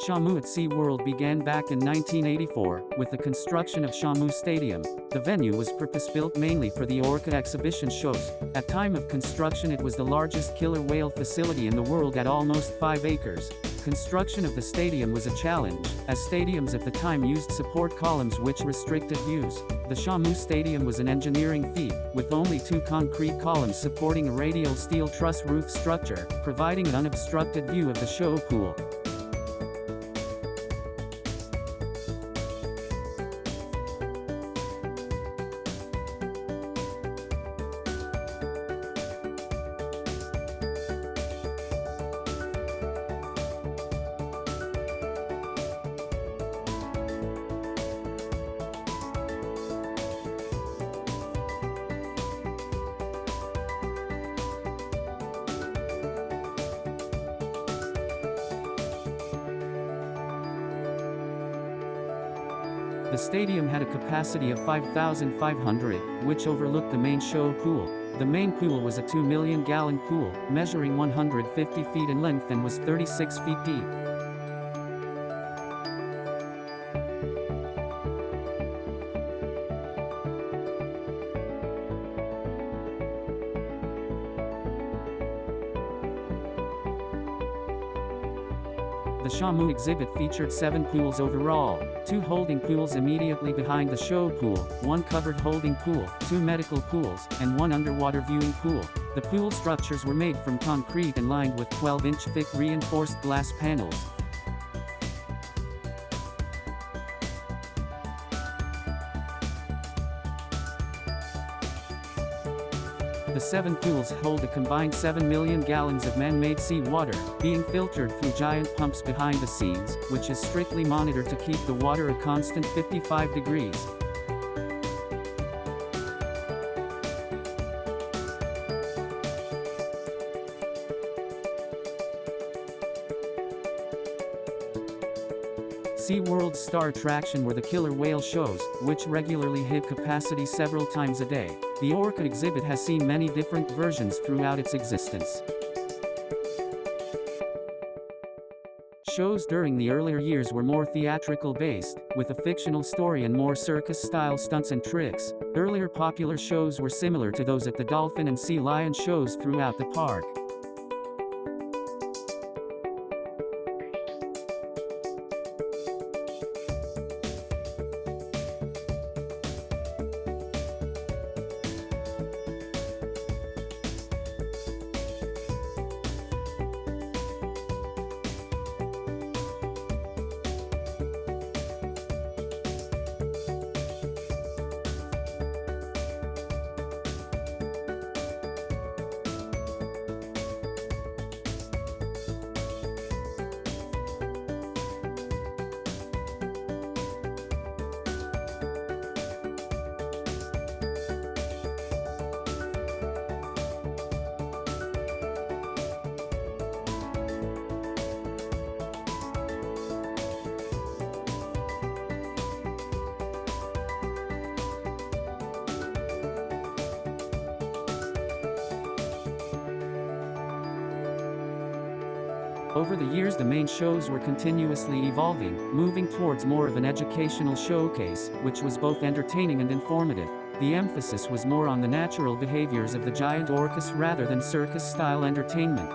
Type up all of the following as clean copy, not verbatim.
Shamu at SeaWorld began back in 1984, with the construction of Shamu Stadium. The venue was purpose-built mainly for the orca exhibition shows. At time of construction it was the largest killer whale facility in the world at almost 5 acres. Construction of the stadium was a challenge, as stadiums at the time used support columns which restricted views. The Shamu Stadium was an engineering feat, with only 2 concrete columns supporting a radial steel truss roof structure, providing an unobstructed view of the show pool. The stadium had a capacity of 5,500, which overlooked the main show pool. The main pool was a 2 million gallon pool, measuring 150 feet in length and was 36 feet deep. The Shamu exhibit featured 7 pools overall, 2 holding pools immediately behind the show pool, 1 covered holding pool, 2 medical pools, and 1 underwater viewing pool. The pool structures were made from concrete and lined with 12-inch thick reinforced glass panels. The 7 pools hold a combined 7 million gallons of man-made seawater, being filtered through giant pumps behind the scenes, which is strictly monitored to keep the water a constant 55 degrees. SeaWorld's star attraction were the killer whale shows, which regularly hit capacity several times a day. The orca exhibit has seen many different versions throughout its existence. Shows during the earlier years were more theatrical-based, with a fictional story and more circus-style stunts and tricks. Earlier popular shows were similar to those at the dolphin and sea lion shows throughout the park. Over the years the main shows were continuously evolving, moving towards more of an educational showcase, which was both entertaining and informative. The emphasis was more on the natural behaviors of the giant orcas rather than circus-style entertainment.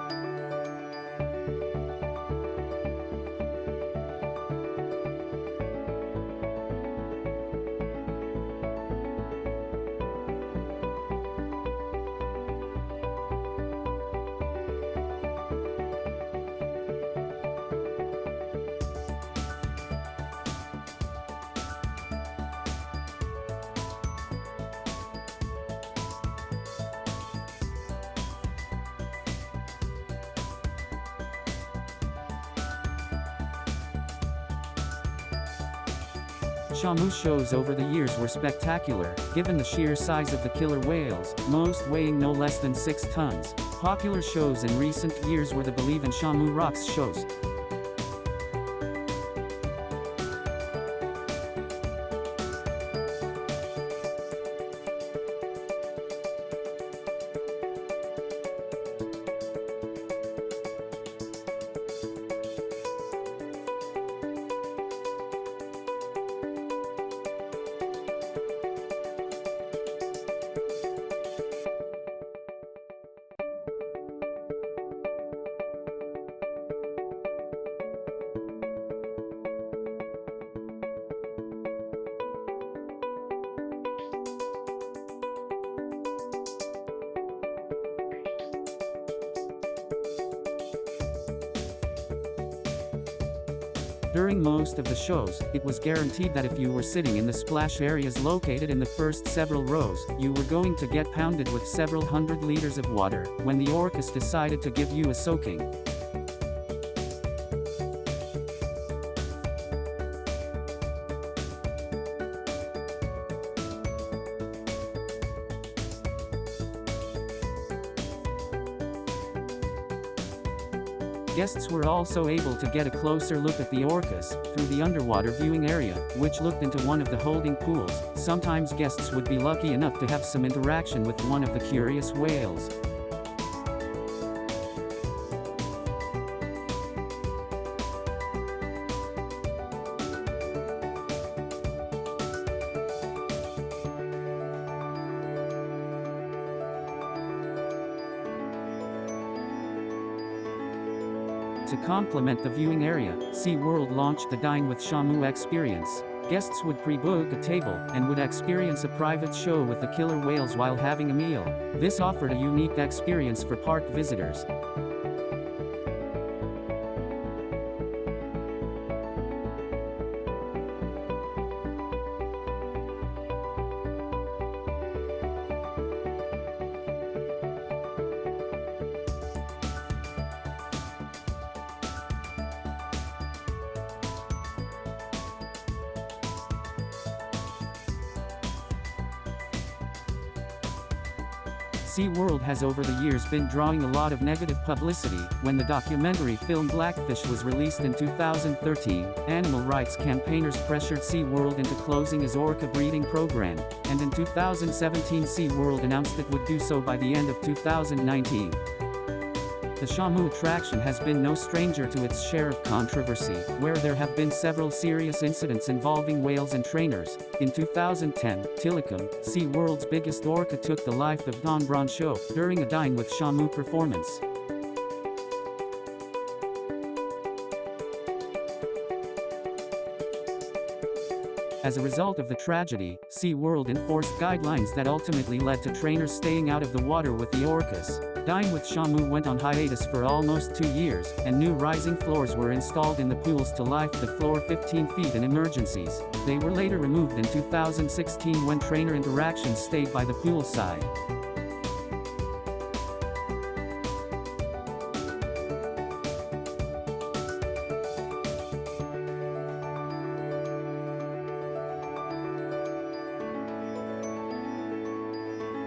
Shamu shows over the years were spectacular, given the sheer size of the killer whales, most weighing no less than 6 tons. Popular shows in recent years were the Believe in Shamu Rocks shows. During most of the shows, it was guaranteed that if you were sitting in the splash areas located in the first several rows, you were going to get pounded with several hundred liters of water, when the orcas decided to give you a soaking. Guests were also able to get a closer look at the orcas, through the underwater viewing area, which looked into one of the holding pools. Sometimes guests would be lucky enough to have some interaction with one of the curious whales. To complement the viewing area, SeaWorld launched the Dine with Shamu experience. Guests would pre-book a table, and would experience a private show with the killer whales while having a meal. This offered a unique experience for park visitors. SeaWorld has over the years been drawing a lot of negative publicity. When the documentary film Blackfish was released in 2013, animal rights campaigners pressured SeaWorld into closing its orca breeding program, and in 2017 SeaWorld announced it would do so by the end of 2019. The Shamu attraction has been no stranger to its share of controversy, where there have been several serious incidents involving whales and trainers. In 2010, Tilikum, SeaWorld's biggest orca, took the life of Don Broncho during a Dine with Shamu performance. As a result of the tragedy, SeaWorld enforced guidelines that ultimately led to trainers staying out of the water with the orcas. Dine with Shamu went on hiatus for almost 2 years, and new rising floors were installed in the pools to lift the floor 15 feet in emergencies. They were later removed in 2016 when trainer interactions stayed by the pool side.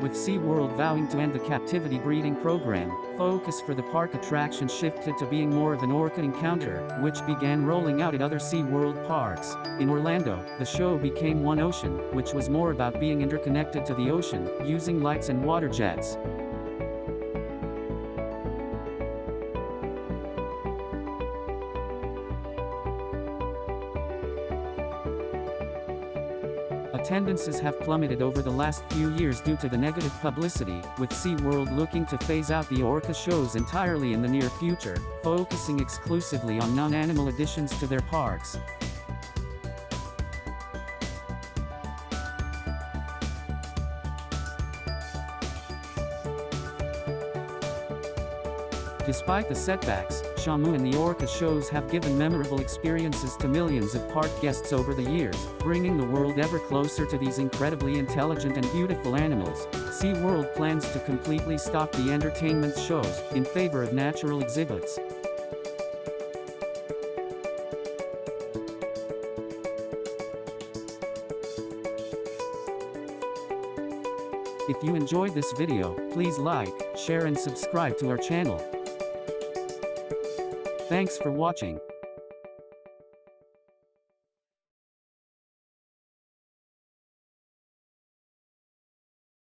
With SeaWorld vowing to end the captivity breeding program, focus for the park attraction shifted to being more of an orca encounter, which began rolling out at other SeaWorld parks. In Orlando, the show became One Ocean, which was more about being interconnected to the ocean, using lights and water jets. Attendances have plummeted over the last few years due to the negative publicity, with SeaWorld looking to phase out the orca shows entirely in the near future, focusing exclusively on non-animal additions to their parks. Despite the setbacks, Shamu and the orca shows have given memorable experiences to millions of park guests over the years, bringing the world ever closer to these incredibly intelligent and beautiful animals. SeaWorld plans to completely stop the entertainment shows, in favor of natural exhibits. If you enjoyed this video, please like, share and subscribe to our channel. Thanks for watching.